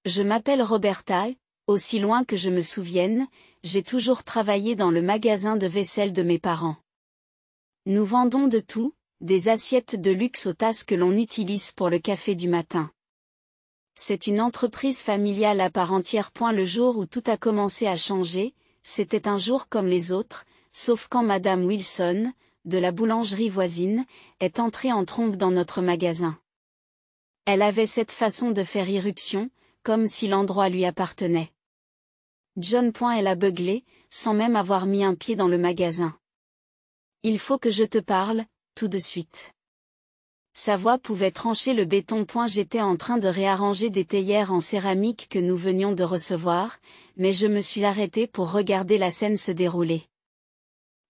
Je m'appelle Roberta, aussi loin que je me souvienne, j'ai toujours travaillé dans le magasin de vaisselle de mes parents. Nous vendons de tout, des assiettes de luxe aux tasses que l'on utilise pour le café du matin. C'est une entreprise familiale à part entière. Le jour où tout a commencé à changer, c'était un jour comme les autres, sauf quand Madame Wilson, de la boulangerie voisine, est entrée en trombe dans notre magasin. Elle avait cette façon de faire irruption, comme si l'endroit lui appartenait. John. Elle a beuglé, sans même avoir mis un pied dans le magasin. Il faut que je te parle, tout de suite. Sa voix pouvait trancher le béton. J'étais en train de réarranger des théières en céramique que nous venions de recevoir, mais je me suis arrêtée pour regarder la scène se dérouler.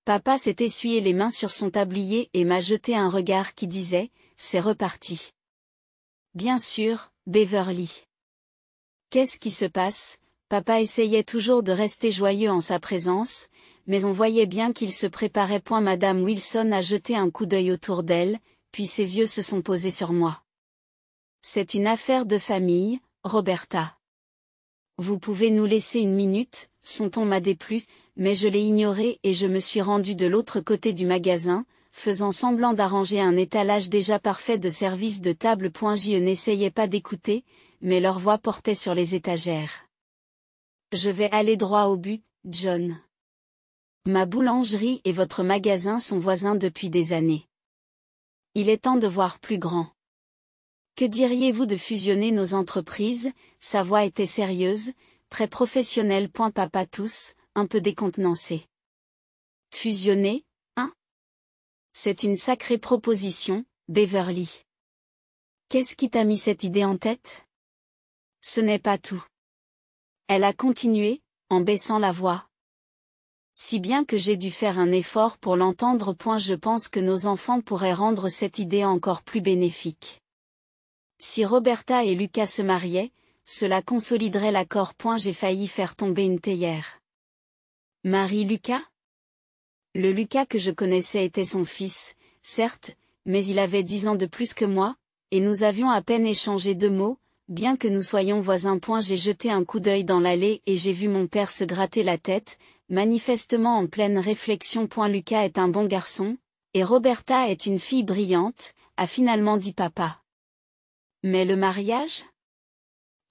Papa s'est essuyé les mains sur son tablier et m'a jeté un regard qui disait « C'est reparti ». Bien sûr, Beverly. Qu'est-ce qui se passe? Papa essayait toujours de rester joyeux en sa présence, mais on voyait bien qu'il se préparait. Madame Wilson a jeté un coup d'œil autour d'elle, puis ses yeux se sont posés sur moi. C'est une affaire de famille, Roberta. Vous pouvez nous laisser une minute, son ton m'a déplu, mais je l'ai ignoré et je me suis rendue de l'autre côté du magasin, faisant semblant d'arranger un étalage déjà parfait de service de table. Je n'essayais pas d'écouter, mais leur voix portait sur les étagères. Je vais aller droit au but, John. Ma boulangerie et votre magasin sont voisins depuis des années. Il est temps de voir plus grand. Que diriez-vous de fusionner nos entreprises? Sa voix était sérieuse, très professionnelle. Papa tousse, un peu décontenancé. Fusionner, hein? C'est une sacrée proposition, Beverly. Qu'est-ce qui t'a mis cette idée en tête? Ce n'est pas tout. Elle a continué, en baissant la voix. Si bien que j'ai dû faire un effort pour l'entendre. Je pense que nos enfants pourraient rendre cette idée encore plus bénéfique. Si Roberta et Lucas se mariaient, cela consoliderait l'accord. J'ai failli faire tomber une théière. Marie Lucas? Le Lucas que je connaissais était son fils, certes, mais il avait 10 ans de plus que moi, et nous avions à peine échangé 2 mots, bien que nous soyons voisins. J'ai jeté un coup d'œil dans l'allée et j'ai vu mon père se gratter la tête, manifestement en pleine réflexion. Lucas est un bon garçon, et Roberta est une fille brillante, a finalement dit papa. Mais le mariage?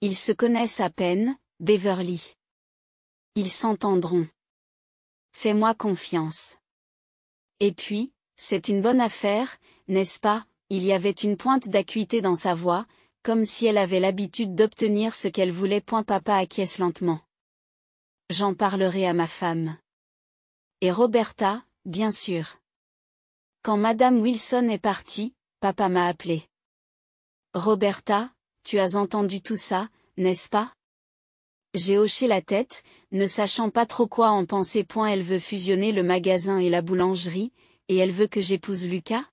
Ils se connaissent à peine, Beverly. Ils s'entendront. Fais-moi confiance. Et puis, c'est une bonne affaire, n'est-ce pas? Il y avait une pointe d'acuité dans sa voix, comme si elle avait l'habitude d'obtenir ce qu'elle voulait. Papa acquiesce lentement. J'en parlerai à ma femme. Et Roberta, bien sûr. Quand Madame Wilson est partie, papa m'a appelé. Roberta, tu as entendu tout ça, n'est-ce pas? J'ai hoché la tête, ne sachant pas trop quoi en penser. Elle veut fusionner le magasin et la boulangerie, et elle veut que j'épouse Lucas?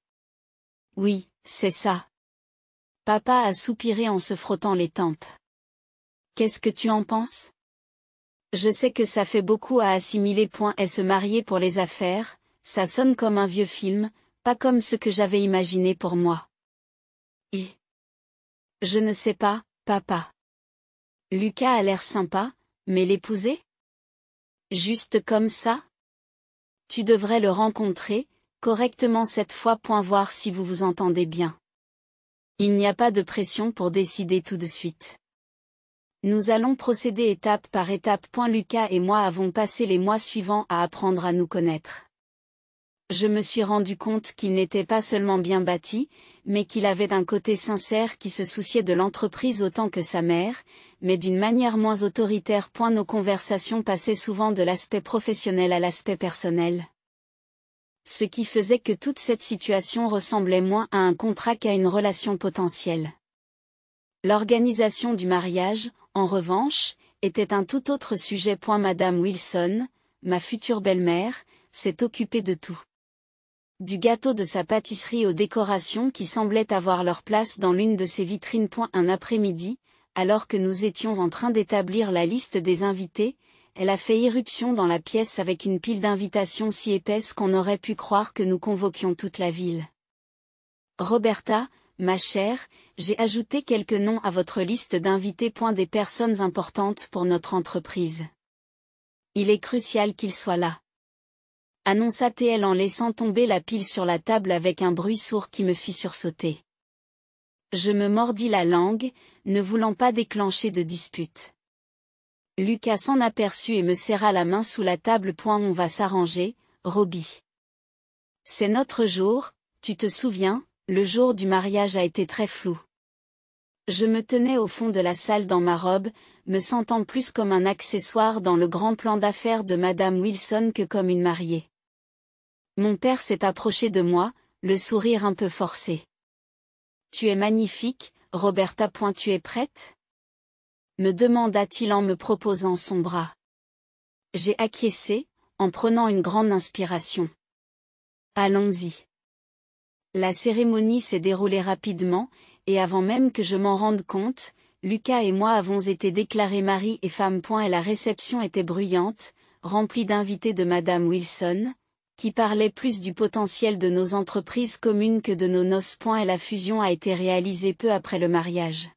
Oui, c'est ça. Papa a soupiré en se frottant les tempes. Qu'est-ce que tu en penses? Je sais que ça fait beaucoup à assimiler. Et se marier pour les affaires, ça sonne comme un vieux film, pas comme ce que j'avais imaginé pour moi. Je ne sais pas, papa. Lucas a l'air sympa, mais l'épouser? Juste comme ça? Tu devrais le rencontrer, correctement cette fois. Voir si vous vous entendez bien. Il n'y a pas de pression pour décider tout de suite. Nous allons procéder étape par étape. Lucas et moi avons passé les mois suivants à apprendre à nous connaître. Je me suis rendu compte qu'il n'était pas seulement bien bâti, mais qu'il avait un côté sincère qui se souciait de l'entreprise autant que sa mère, mais d'une manière moins autoritaire. Nos conversations passaient souvent de l'aspect professionnel à l'aspect personnel. Ce qui faisait que toute cette situation ressemblait moins à un contrat qu'à une relation potentielle. L'organisation du mariage, en revanche, était un tout autre sujet. Madame Wilson, ma future belle-mère, s'est occupée de tout. Du gâteau de sa pâtisserie aux décorations qui semblaient avoir leur place dans l'une de ses vitrines. Un après-midi, alors que nous étions en train d'établir la liste des invités, elle a fait irruption dans la pièce avec une pile d'invitations si épaisse qu'on aurait pu croire que nous convoquions toute la ville. Roberta, ma chère, j'ai ajouté quelques noms à votre liste d'invités. Des personnes importantes pour notre entreprise. Il est crucial qu'ils soient là. Annonça-t-elle en laissant tomber la pile sur la table avec un bruit sourd qui me fit sursauter. Je me mordis la langue, ne voulant pas déclencher de dispute. Lucas s'en aperçut et me serra la main sous la table. On va s'arranger, Robbie. C'est notre jour, tu te souviens, le jour du mariage a été très flou. Je me tenais au fond de la salle dans ma robe, me sentant plus comme un accessoire dans le grand plan d'affaires de Madame Wilson que comme une mariée. Mon père s'est approché de moi, le sourire un peu forcé. Tu es magnifique, Roberta. Tu es prête? Me demanda-t-il en me proposant son bras. J'ai acquiescé, en prenant une grande inspiration. Allons-y. La cérémonie s'est déroulée rapidement, et avant même que je m'en rende compte, Lucas et moi avons été déclarés mari et femme. Et la réception était bruyante, remplie d'invités de Madame Wilson, qui parlait plus du potentiel de nos entreprises communes que de nos noces. Et la fusion a été réalisée peu après le mariage.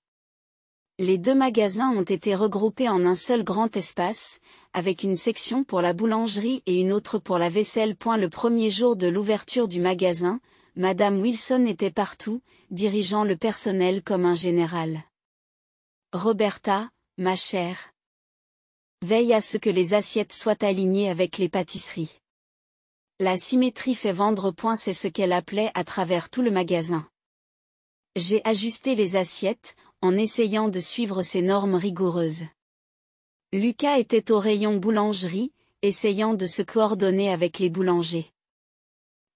Les deux magasins ont été regroupés en un seul grand espace, avec une section pour la boulangerie et une autre pour la vaisselle. Le premier jour de l'ouverture du magasin, Madame Wilson était partout, dirigeant le personnel comme un général. Roberta, ma chère. Veille à ce que les assiettes soient alignées avec les pâtisseries. La symétrie fait vendre. C'est ce qu'elle appelait à travers tout le magasin. J'ai ajusté les assiettes, en essayant de suivre ces normes rigoureuses. Lucas était au rayon boulangerie, essayant de se coordonner avec les boulangers.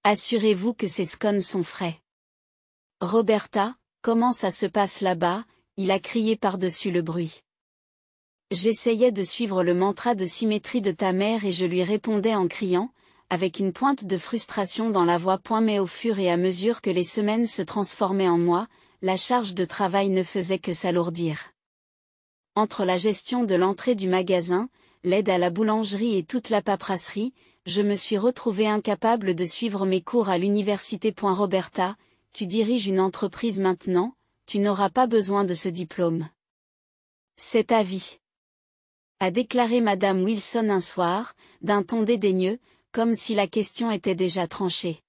Assurez-vous que ces scones sont frais. Roberta, comment ça se passe là-bas? Il a crié par-dessus le bruit. J'essayais de suivre le mantra de symétrie de ta mère et je lui répondais en criant, avec une pointe de frustration dans la voix. Mais au fur et à mesure que les semaines se transformaient en mois, la charge de travail ne faisait que s'alourdir. Entre la gestion de l'entrée du magasin, l'aide à la boulangerie et toute la paperasserie, je me suis retrouvée incapable de suivre mes cours à l'université. Roberta, tu diriges une entreprise maintenant, tu n'auras pas besoin de ce diplôme. C'est ta vie. A déclaré Madame Wilson un soir, d'un ton dédaigneux, comme si la question était déjà tranchée.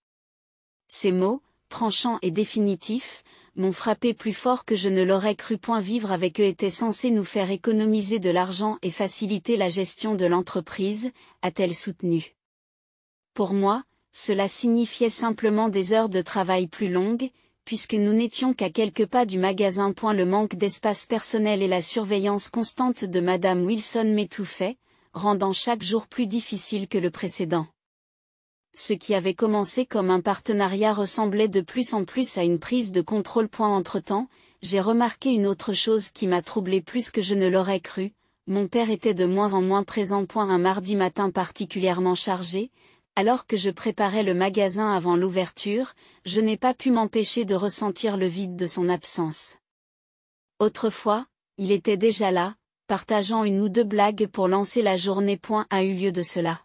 Ces mots, tranchants et définitifs, m'ont frappé plus fort que je ne l'aurais cru. Vivre avec eux était censé nous faire économiser de l'argent et faciliter la gestion de l'entreprise, a-t-elle soutenu. Pour moi, cela signifiait simplement des heures de travail plus longues, puisque nous n'étions qu'à quelques pas du magasin. Le manque d'espace personnel et la surveillance constante de Madame Wilson m'étouffaient, rendant chaque jour plus difficile que le précédent. Ce qui avait commencé comme un partenariat ressemblait de plus en plus à une prise de contrôle. Entre-temps, j'ai remarqué une autre chose qui m'a troublé plus que je ne l'aurais cru, mon père était de moins en moins présent. Un mardi matin particulièrement chargé, alors que je préparais le magasin avant l'ouverture, je n'ai pas pu m'empêcher de ressentir le vide de son absence. Autrefois, il était déjà là, partageant une ou deux blagues pour lancer la journée. A eu lieu de cela.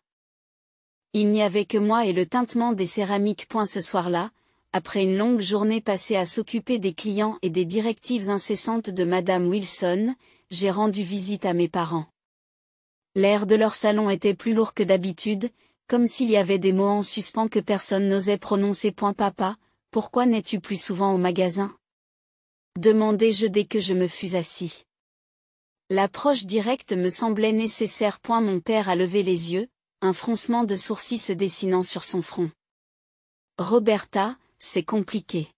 Il n'y avait que moi et le tintement des céramiques. Ce soir-là, après une longue journée passée à s'occuper des clients et des directives incessantes de Madame Wilson, j'ai rendu visite à mes parents. L'air de leur salon était plus lourd que d'habitude, comme s'il y avait des mots en suspens que personne n'osait prononcer. Papa, pourquoi n'es-tu plus souvent au magasin? Demandai-je dès que je me fus assis. L'approche directe me semblait nécessaire. Mon père a levé les yeux, un froncement de sourcils se dessinant sur son front. Roberta, c'est compliqué.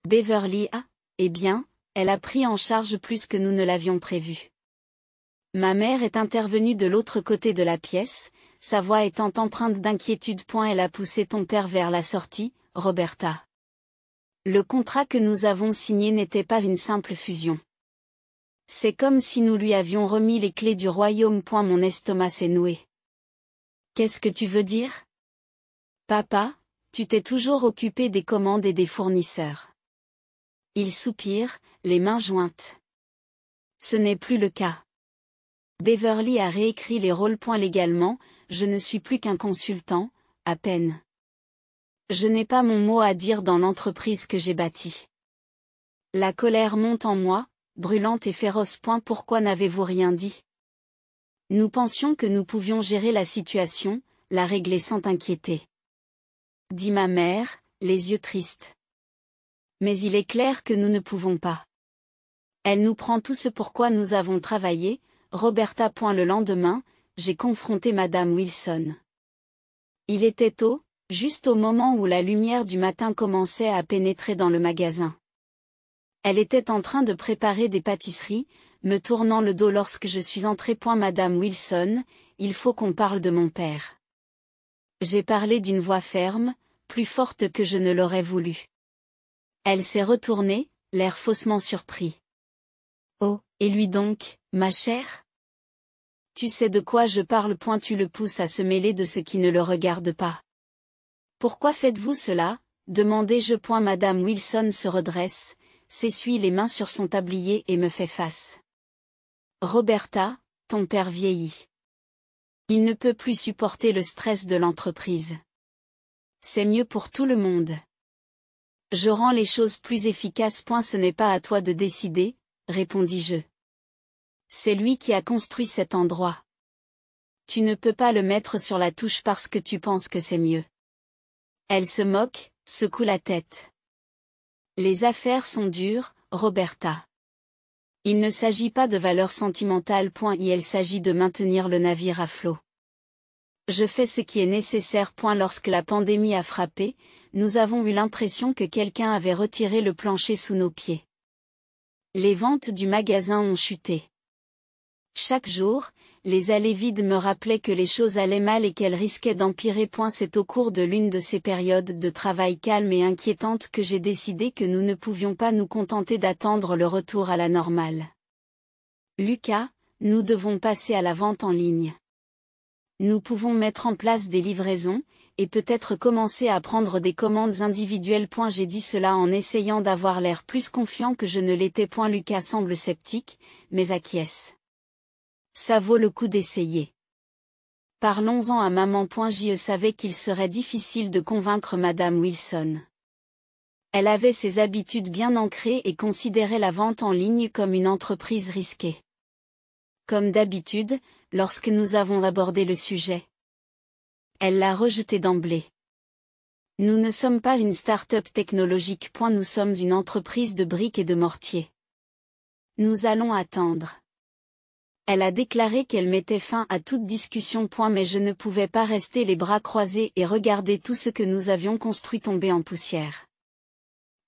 Beverly a, eh bien, elle a pris en charge plus que nous ne l'avions prévu. Ma mère est intervenue de l'autre côté de la pièce, sa voix étant empreinte d'inquiétude. Elle a poussé ton père vers la sortie, Roberta. Le contrat que nous avons signé n'était pas une simple fusion. C'est comme si nous lui avions remis les clés du royaume. Mon estomac s'est noué. Qu'est-ce que tu veux dire? Papa, tu t'es toujours occupé des commandes et des fournisseurs. Il soupire, les mains jointes. Ce n'est plus le cas. Beverly a réécrit les rôles. Légalement, je ne suis plus qu'un consultant, à peine. Je n'ai pas mon mot à dire dans l'entreprise que j'ai bâtie. La colère monte en moi, brûlante et féroce. Pourquoi n'avez-vous rien dit? Nous pensions que nous pouvions gérer la situation, la régler sans t'inquiéter. Dit ma mère, les yeux tristes. Mais il est clair que nous ne pouvons pas. Elle nous prend tout ce pourquoi nous avons travaillé, Roberta. Le lendemain, j'ai confronté Madame Wilson. Il était tôt, juste au moment où la lumière du matin commençait à pénétrer dans le magasin. Elle était en train de préparer des pâtisseries, me tournant le dos lorsque je suis entrée. Madame Wilson, il faut qu'on parle de mon père. J'ai parlé d'une voix ferme, plus forte que je ne l'aurais voulu. Elle s'est retournée, l'air faussement surpris. Oh, et lui donc, ma chère? Tu sais de quoi je parle. Tu le pousses à se mêler de ce qui ne le regarde pas. Pourquoi faites-vous cela? Demandai-je. Madame Wilson se redresse, s'essuie les mains sur son tablier et me fait face. Roberta, ton père vieillit. Il ne peut plus supporter le stress de l'entreprise. C'est mieux pour tout le monde. Je rends les choses plus efficaces. Ce n'est pas à toi de décider, répondis-je. C'est lui qui a construit cet endroit. Tu ne peux pas le mettre sur la touche parce que tu penses que c'est mieux. Elle se moque, secoue la tête. Les affaires sont dures, Roberta. Il ne s'agit pas de valeurs sentimentales. Il s'agit de maintenir le navire à flot. Je fais ce qui est nécessaire. Lorsque la pandémie a frappé, nous avons eu l'impression que quelqu'un avait retiré le plancher sous nos pieds. Les ventes du magasin ont chuté. Chaque jour, les allées vides me rappelaient que les choses allaient mal et qu'elles risquaient d'empirer. C'est au cours de l'une de ces périodes de travail calme et inquiétante que j'ai décidé que nous ne pouvions pas nous contenter d'attendre le retour à la normale. Lucas, nous devons passer à la vente en ligne. Nous pouvons mettre en place des livraisons, et peut-être commencer à prendre des commandes individuelles. J'ai dit cela en essayant d'avoir l'air plus confiant que je ne l'étais. Lucas semble sceptique, mais acquiesce. Ça vaut le coup d'essayer. Parlons-en à maman. Je savais qu'il serait difficile de convaincre Madame Wilson. Elle avait ses habitudes bien ancrées et considérait la vente en ligne comme une entreprise risquée. Comme d'habitude, lorsque nous avons abordé le sujet, elle l'a rejeté d'emblée. Nous ne sommes pas une start-up technologique. Nous sommes une entreprise de briques et de mortier. Nous allons attendre. Elle a déclaré qu'elle mettait fin à toute discussion. Mais je ne pouvais pas rester les bras croisés et regarder tout ce que nous avions construit tomber en poussière.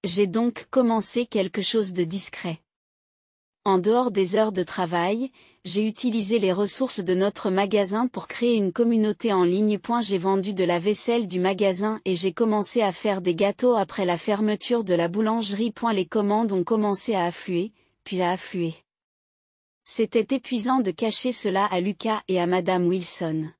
J'ai donc commencé quelque chose de discret. En dehors des heures de travail, j'ai utilisé les ressources de notre magasin pour créer une communauté en ligne. J'ai vendu de la vaisselle du magasin et j'ai commencé à faire des gâteaux après la fermeture de la boulangerie. Les commandes ont commencé à affluer, puis à affluer. C'était épuisant de cacher cela à Lucas et à Madame Wilson.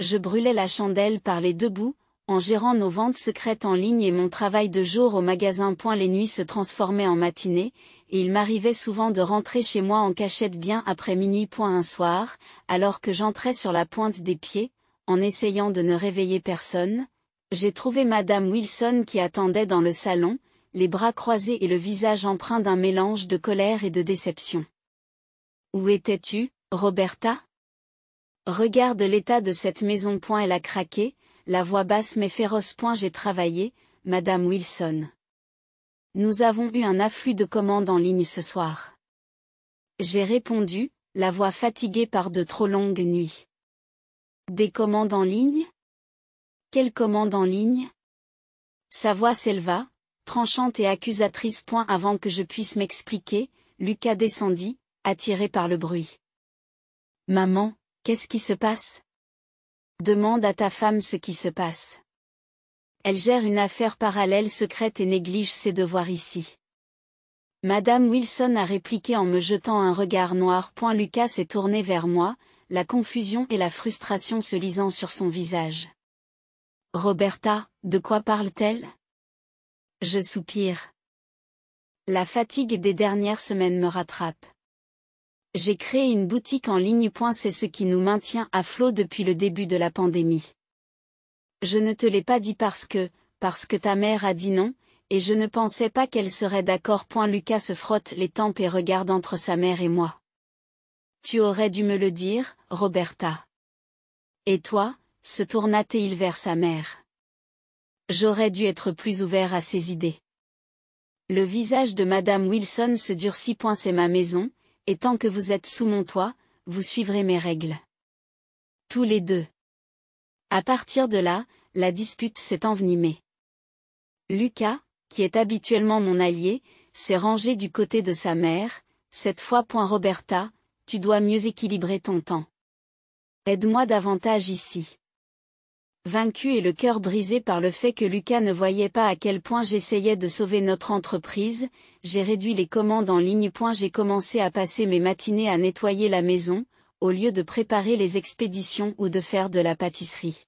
Je brûlais la chandelle par les deux bouts, en gérant nos ventes secrètes en ligne et mon travail de jour au magasin. Les nuits se transformaient en matinées, et il m'arrivait souvent de rentrer chez moi en cachette bien après minuit. Un soir, alors que j'entrais sur la pointe des pieds, en essayant de ne réveiller personne, j'ai trouvé Madame Wilson qui attendait dans le salon, les bras croisés et le visage empreint d'un mélange de colère et de déception. Où étais-tu, Roberta? Regarde l'état de cette maison. Elle a craqué, la voix basse mais féroce. J'ai travaillé, Madame Wilson. Nous avons eu un afflux de commandes en ligne ce soir. J'ai répondu, la voix fatiguée par de trop longues nuits. Des commandes en ligne? Quelles commandes en ligne? Sa voix s'éleva, tranchante et accusatrice. Avant que je puisse m'expliquer, Lucas descendit, attiré par le bruit. Maman, qu'est-ce qui se passe? Demande à ta femme ce qui se passe. Elle gère une affaire parallèle secrète et néglige ses devoirs ici. Madame Wilson a répliqué en me jetant un regard noir. Lucas s'est tourné vers moi, la confusion et la frustration se lisant sur son visage. Roberta, de quoi parle-t-elle? Je soupire. La fatigue des dernières semaines me rattrape. J'ai créé une boutique en ligne. C'est ce qui nous maintient à flot depuis le début de la pandémie. Je ne te l'ai pas dit parce que ta mère a dit non, et je ne pensais pas qu'elle serait d'accord. Lucas se frotte les tempes et regarde entre sa mère et moi. Tu aurais dû me le dire, Roberta. Et toi, se tourna-t-il vers sa mère. J'aurais dû être plus ouvert à ses idées. Le visage de Madame Wilson se durcit. C'est ma maison, et tant que vous êtes sous mon toit, vous suivrez mes règles. Tous les deux. À partir de là, la dispute s'est envenimée. Lucas, qui est habituellement mon allié, s'est rangé du côté de sa mère. Cette fois. Roberta, tu dois mieux équilibrer ton temps. Aide-moi davantage ici. Vaincu et le cœur brisé par le fait que Lucas ne voyait pas à quel point j'essayais de sauver notre entreprise, j'ai réduit les commandes en ligne. J'ai commencé à passer mes matinées à nettoyer la maison, au lieu de préparer les expéditions ou de faire de la pâtisserie.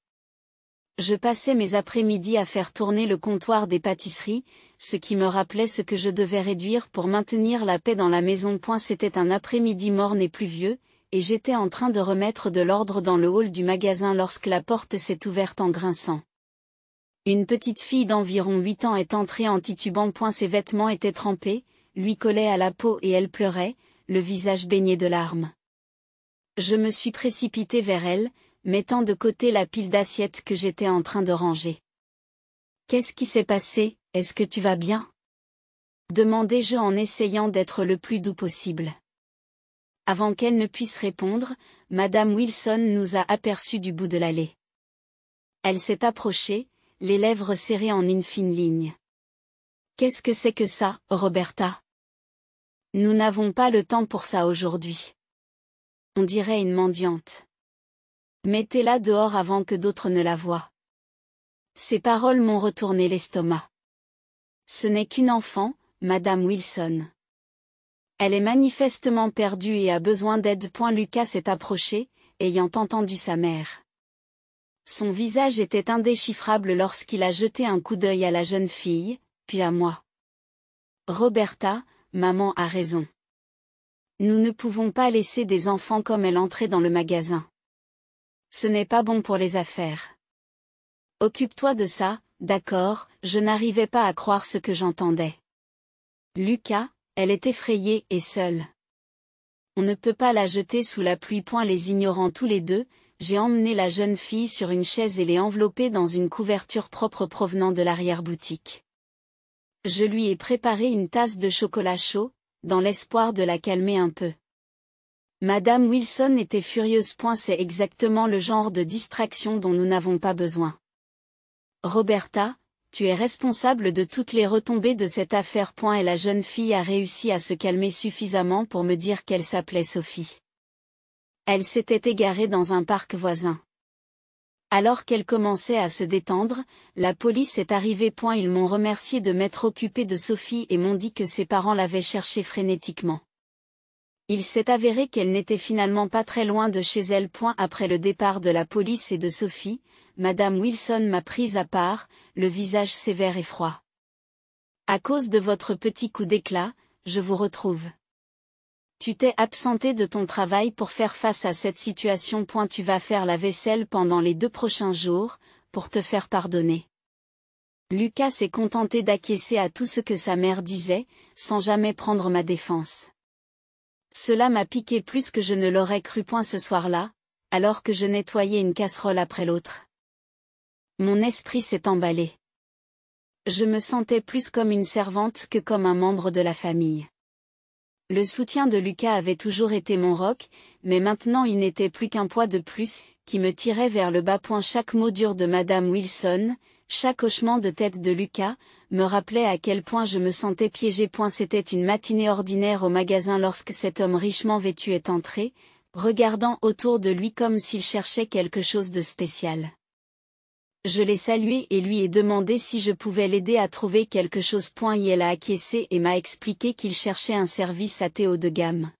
Je passais mes après-midi à faire tourner le comptoir des pâtisseries, ce qui me rappelait ce que je devais réduire pour maintenir la paix dans la maison. C'était un après-midi morne et pluvieux, et j'étais en train de remettre de l'ordre dans le hall du magasin lorsque la porte s'est ouverte en grinçant. Une petite fille d'environ 8 ans est entrée en titubant. Ses vêtements étaient trempés, lui collaient à la peau et elle pleurait, le visage baigné de larmes. Je me suis précipité vers elle, mettant de côté la pile d'assiettes que j'étais en train de ranger. « Qu'est-ce qui s'est passé, est-ce que tu vas bien ?» demandai-je en essayant d'être le plus doux possible. Avant qu'elle ne puisse répondre, Madame Wilson nous a aperçus du bout de l'allée. Elle s'est approchée, les lèvres serrées en une fine ligne. « Qu'est-ce que c'est que ça, Roberta ? Nous n'avons pas le temps pour ça aujourd'hui. On dirait une mendiante. Mettez-la dehors avant que d'autres ne la voient. » Ces paroles m'ont retourné l'estomac. Ce n'est qu'une enfant, Madame Wilson. Elle est manifestement perdue et a besoin d'aide. Lucas s'est approché, ayant entendu sa mère. Son visage était indéchiffrable lorsqu'il a jeté un coup d'œil à la jeune fille, puis à moi. Roberta, maman a raison. Nous ne pouvons pas laisser des enfants comme elle entrer dans le magasin. Ce n'est pas bon pour les affaires. Occupe-toi de ça, d'accord, je n'arrivais pas à croire ce que j'entendais. Lucas, elle est effrayée et seule. On ne peut pas la jeter sous la pluie. Les ignorant tous les deux, j'ai emmené la jeune fille sur une chaise et l'ai enveloppée dans une couverture propre provenant de l'arrière-boutique. Je lui ai préparé une tasse de chocolat chaud, dans l'espoir de la calmer un peu. Madame Wilson était furieuse. C'est exactement le genre de distraction dont nous n'avons pas besoin. Roberta, tu es responsable de toutes les retombées de cette affaire. Et la jeune fille a réussi à se calmer suffisamment pour me dire qu'elle s'appelait Sophie. Elle s'était égarée dans un parc voisin. Alors qu'elle commençait à se détendre, la police est arrivée. Ils m'ont remercié de m'être occupé de Sophie et m'ont dit que ses parents l'avaient cherchée frénétiquement. Il s'est avéré qu'elle n'était finalement pas très loin de chez elle. Après le départ de la police et de Sophie, Madame Wilson m'a prise à part, le visage sévère et froid. À cause de votre petit coup d'éclat, je vous retrouve. Tu t'es absenté de ton travail pour faire face à cette situation. Tu vas faire la vaisselle pendant les 2 prochains jours, pour te faire pardonner. Lucas s'est contenté d'acquiescer à tout ce que sa mère disait, sans jamais prendre ma défense. Cela m'a piqué plus que je ne l'aurais cru. Ce soir-là, alors que je nettoyais une casserole après l'autre. Mon esprit s'est emballé. Je me sentais plus comme une servante que comme un membre de la famille. Le soutien de Lucas avait toujours été mon roc, mais maintenant il n'était plus qu'un poids de plus, qui me tirait vers le bas. Chaque mot dur de Madame Wilson, chaque hochement de tête de Lucas, me rappelait à quel point je me sentais piégée. C'était une matinée ordinaire au magasin lorsque cet homme richement vêtu est entré, regardant autour de lui comme s'il cherchait quelque chose de spécial. Je l'ai salué et lui ai demandé si je pouvais l'aider à trouver quelque chose. Elle a acquiescé et m'a expliqué qu'il cherchait un service à thé haut de gamme.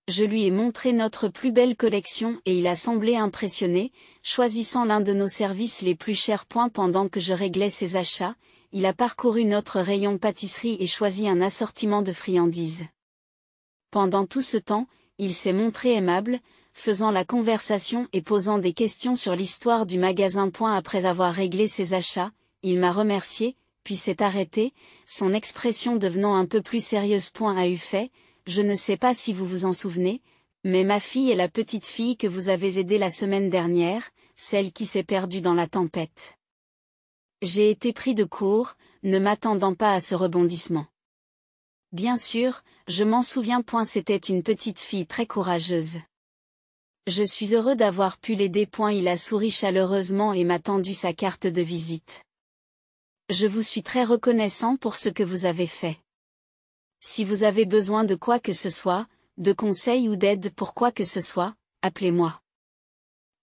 Je lui ai montré notre plus belle collection et il a semblé impressionné, choisissant l'un de nos services les plus chers. Pendant que je réglais ses achats, il a parcouru notre rayon pâtisserie et choisi un assortiment de friandises. Pendant tout ce temps, il s'est montré aimable, faisant la conversation et posant des questions sur l'histoire du magasin. Après avoir réglé ses achats, il m'a remercié, puis s'est arrêté, son expression devenant un peu plus sérieuse. A eu fait, je ne sais pas si vous vous en souvenez, mais ma fille est la petite fille que vous avez aidée la semaine dernière, celle qui s'est perdue dans la tempête. J'ai été pris de court, ne m'attendant pas à ce rebondissement. Bien sûr, je m'en souviens. C'était une petite fille très courageuse. Je suis heureux d'avoir pu l'aider. Il a souri chaleureusement et m'a tendu sa carte de visite. Je vous suis très reconnaissant pour ce que vous avez fait. Si vous avez besoin de quoi que ce soit, de conseils ou d'aide pour quoi que ce soit, appelez-moi.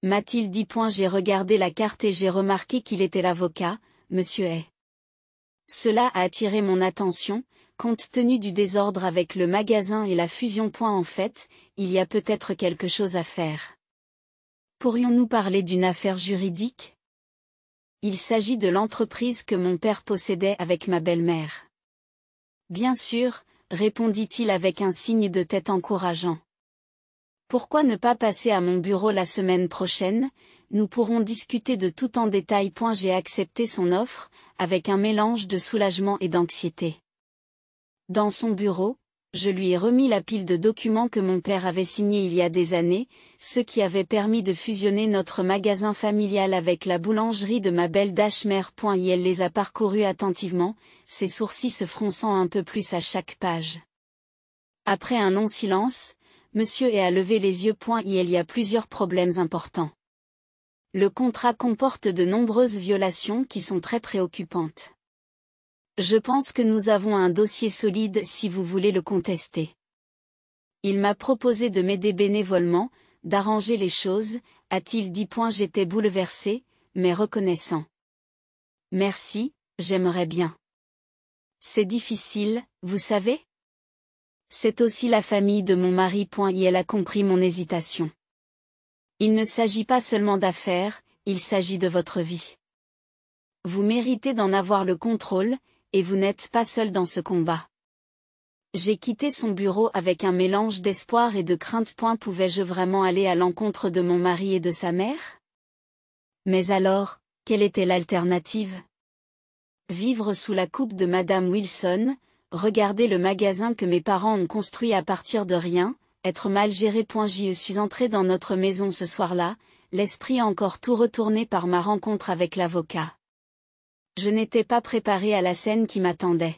M'a-t-il dit. J'ai regardé la carte et j'ai remarqué qu'il était l'avocat, Monsieur Hay. Cela a attiré mon attention, compte tenu du désordre avec le magasin et la fusion. En fait, il y a peut-être quelque chose à faire. Pourrions-nous parler d'une affaire juridique? Il s'agit de l'entreprise que mon père possédait avec ma belle-mère. Bien sûr, répondit-il avec un signe de tête encourageant. Pourquoi ne pas passer à mon bureau la semaine prochaine? Nous pourrons discuter de tout en détail. J'ai accepté son offre, avec un mélange de soulagement et d'anxiété. Dans son bureau, je lui ai remis la pile de documents que mon père avait signés il y a des années, ceux qui avaient permis de fusionner notre magasin familial avec la boulangerie de ma belle mère. Elle les a parcourus attentivement, ses sourcils se fronçant un peu plus à chaque page. Après un long silence, Monsieur Hay a levé les yeux. Il y a plusieurs problèmes importants. Le contrat comporte de nombreuses violations qui sont très préoccupantes. Je pense que nous avons un dossier solide si vous voulez le contester. Il m'a proposé de m'aider bénévolement, d'arranger les choses, a-t-il dit. J'étais bouleversé, mais reconnaissant. Merci, j'aimerais bien. C'est difficile, vous savez? C'est aussi la famille de mon mari. Elle a compris mon hésitation. Il ne s'agit pas seulement d'affaires, il s'agit de votre vie. Vous méritez d'en avoir le contrôle, et vous n'êtes pas seul dans ce combat. J'ai quitté son bureau avec un mélange d'espoir et de crainte. Pouvais-je vraiment aller à l'encontre de mon mari et de sa mère? Mais alors, quelle était l'alternative? Vivre sous la coupe de Madame Wilson, regarder le magasin que mes parents ont construit à partir de rien, être mal géré. Je suis entré dans notre maison ce soir-là, l'esprit encore tout retourné par ma rencontre avec l'avocat. Je n'étais pas préparé à la scène qui m'attendait.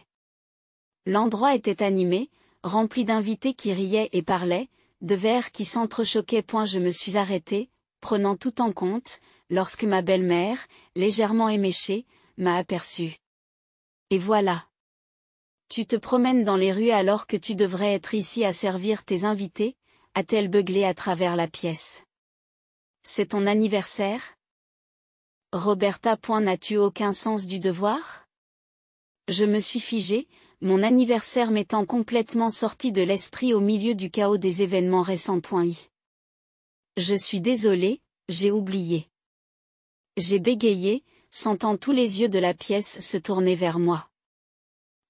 L'endroit était animé, rempli d'invités qui riaient et parlaient, de verres qui s'entrechoquaient. Je me suis arrêté, prenant tout en compte, lorsque ma belle-mère, légèrement éméchée, m'a aperçu. Et voilà. Tu te promènes dans les rues alors que tu devrais être ici à servir tes invités, a-t-elle beuglé à travers la pièce. C'est ton anniversaire? Roberta. N'as-tu aucun sens du devoir? Je me suis figé, mon anniversaire m'étant complètement sorti de l'esprit au milieu du chaos des événements récents. Je suis désolé, j'ai oublié. J'ai bégayé, sentant tous les yeux de la pièce se tourner vers moi.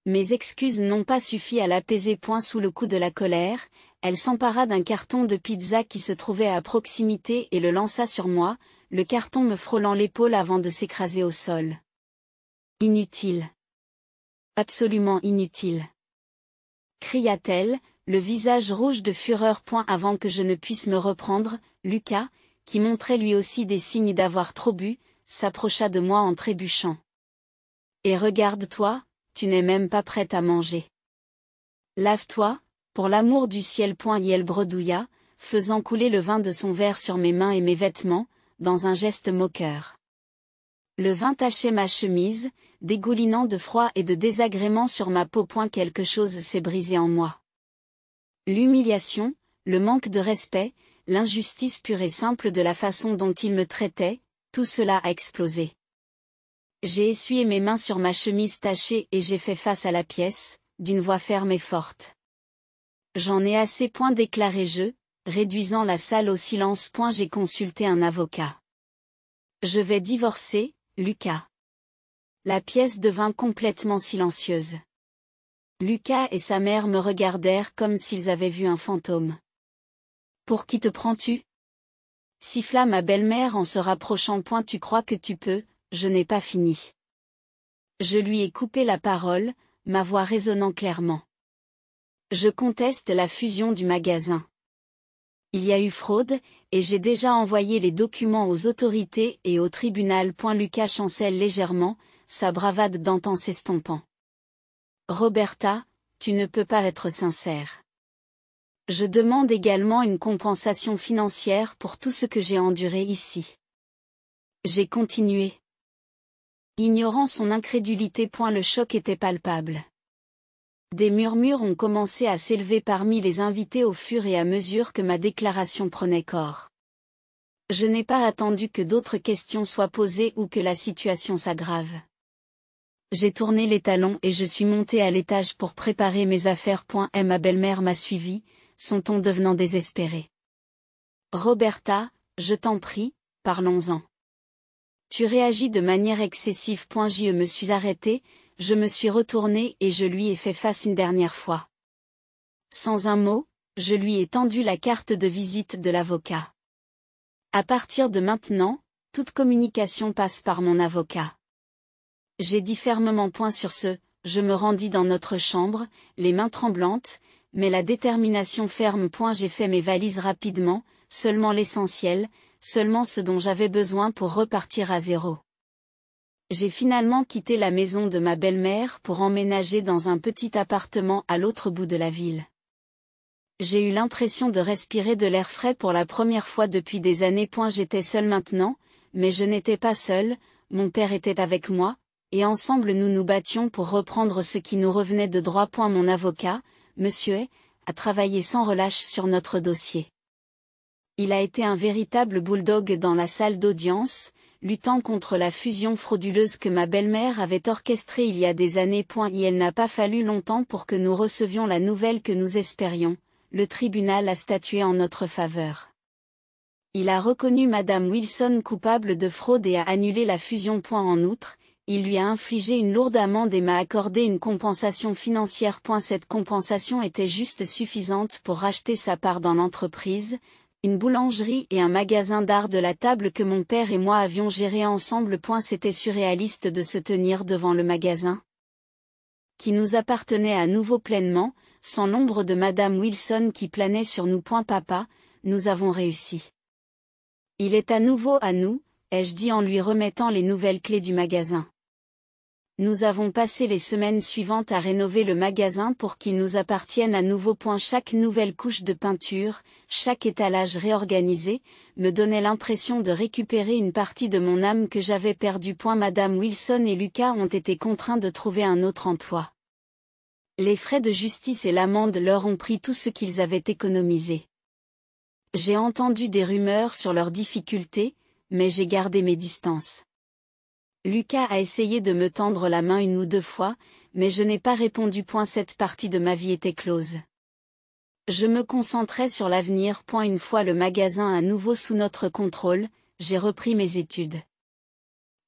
Mes excuses n'ont pas suffi à l'apaiser. Sous le coup de la colère, elle s'empara d'un carton de pizza qui se trouvait à proximité et le lança sur moi, le carton me frôlant l'épaule avant de s'écraser au sol. Inutile. Absolument inutile. Cria-t-elle, le visage rouge de fureur. Avant que je ne puisse me reprendre, Lucas, qui montrait lui aussi des signes d'avoir trop bu, s'approcha de moi en trébuchant. Et regarde-toi, tu n'es même pas prête à manger. Lave-toi, pour l'amour du ciel. Elle bredouilla, faisant couler le vin de son verre sur mes mains et mes vêtements, dans un geste moqueur. Le vin tachait ma chemise, dégoulinant de froid et de désagrément sur ma peau. Quelque chose s'est brisé en moi. L'humiliation, le manque de respect, l'injustice pure et simple de la façon dont il me traitait, tout cela a explosé. J'ai essuyé mes mains sur ma chemise tachée et j'ai fait face à la pièce, d'une voix ferme et forte. J'en ai assez. Déclarai-je, réduisant la salle au silence. J'ai consulté un avocat. Je vais divorcer, Lucas. La pièce devint complètement silencieuse. Lucas et sa mère me regardèrent comme s'ils avaient vu un fantôme. Pour qui te prends-tu? Siffla ma belle-mère en se rapprochant. Tu crois que tu peux, je n'ai pas fini. Je lui ai coupé la parole, ma voix résonnant clairement. Je conteste la fusion du magasin. Il y a eu fraude, et j'ai déjà envoyé les documents aux autorités et au tribunal. Lucas chancelle légèrement, sa bravade d'antan s'estompant. Roberta, tu ne peux pas être sincère. Je demande également une compensation financière pour tout ce que j'ai enduré ici. J'ai continué. Ignorant son incrédulité. Le choc était palpable. Des murmures ont commencé à s'élever parmi les invités au fur et à mesure que ma déclaration prenait corps. Je n'ai pas attendu que d'autres questions soient posées ou que la situation s'aggrave. J'ai tourné les talons et je suis montée à l'étage pour préparer mes affaires. Ma belle-mère m'a suivi, son ton devenant désespéré. Roberta, je t'en prie, parlons-en. Tu réagis de manière excessive. Je me suis arrêtée, je me suis retournée et je lui ai fait face une dernière fois. Sans un mot, je lui ai tendu la carte de visite de l'avocat. À partir de maintenant, toute communication passe par mon avocat. J'ai dit fermement point sur ce, je me rendis dans notre chambre, les mains tremblantes, mais la détermination ferme. J'ai fait mes valises rapidement, seulement l'essentiel, seulement ce dont j'avais besoin pour repartir à zéro. J'ai finalement quitté la maison de ma belle-mère pour emménager dans un petit appartement à l'autre bout de la ville. J'ai eu l'impression de respirer de l'air frais pour la première fois depuis des années. J'étais seule maintenant, mais je n'étais pas seule, mon père était avec moi, et ensemble nous nous battions pour reprendre ce qui nous revenait de droit. Mon avocat, monsieur, a travaillé sans relâche sur notre dossier. Il a été un véritable bulldog dans la salle d'audience, luttant contre la fusion frauduleuse que ma belle-mère avait orchestrée il y a des années. Il n'a pas fallu longtemps pour que nous recevions la nouvelle que nous espérions, le tribunal a statué en notre faveur. Il a reconnu Madame Wilson coupable de fraude et a annulé la fusion. En outre, il lui a infligé une lourde amende et m'a accordé une compensation financière. Cette compensation était juste suffisante pour racheter sa part dans l'entreprise, une boulangerie et un magasin d'art de la table que mon père et moi avions géré ensemble. C'était surréaliste de se tenir devant le magasin qui nous appartenait à nouveau pleinement, sans l'ombre de Madame Wilson qui planait sur nous. Papa, nous avons réussi. Il est à nouveau à nous, ai-je dit en lui remettant les nouvelles clés du magasin. Nous avons passé les semaines suivantes à rénover le magasin pour qu'il nous appartienne à nouveau. Chaque nouvelle couche de peinture, chaque étalage réorganisé, me donnait l'impression de récupérer une partie de mon âme que j'avais perdue. Madame Wilson et Lucas ont été contraints de trouver un autre emploi. Les frais de justice et l'amende leur ont pris tout ce qu'ils avaient économisé. J'ai entendu des rumeurs sur leurs difficultés, mais j'ai gardé mes distances. Lucas a essayé de me tendre la main une ou deux fois, mais je n'ai pas répondu. Cette partie de ma vie était close. Je me concentrais sur l'avenir. Une fois le magasin à nouveau sous notre contrôle, j'ai repris mes études.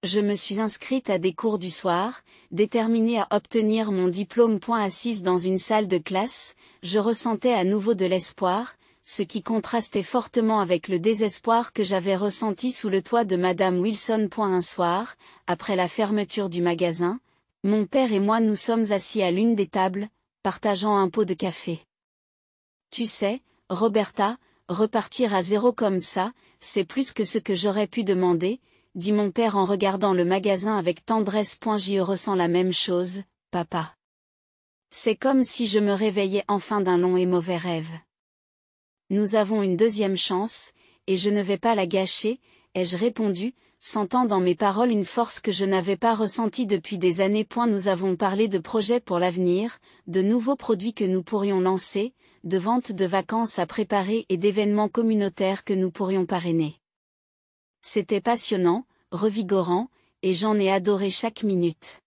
Je me suis inscrite à des cours du soir, déterminée à obtenir mon diplôme. Assise dans une salle de classe, je ressentais à nouveau de l'espoir, ce qui contrastait fortement avec le désespoir que j'avais ressenti sous le toit de Madame Wilson. Un soir, après la fermeture du magasin, mon père et moi nous sommes assis à l'une des tables, partageant un pot de café. Tu sais, Roberta, repartir à zéro comme ça, c'est plus que ce que j'aurais pu demander, dit mon père en regardant le magasin avec tendresse. J'y ressens la même chose, papa. C'est comme si je me réveillais enfin d'un long et mauvais rêve. Nous avons une deuxième chance, et je ne vais pas la gâcher, ai-je répondu, sentant dans mes paroles une force que je n'avais pas ressentie depuis des années. Nous avons parlé de projets pour l'avenir, de nouveaux produits que nous pourrions lancer, de ventes de vacances à préparer et d'événements communautaires que nous pourrions parrainer. C'était passionnant, revigorant, et j'en ai adoré chaque minute.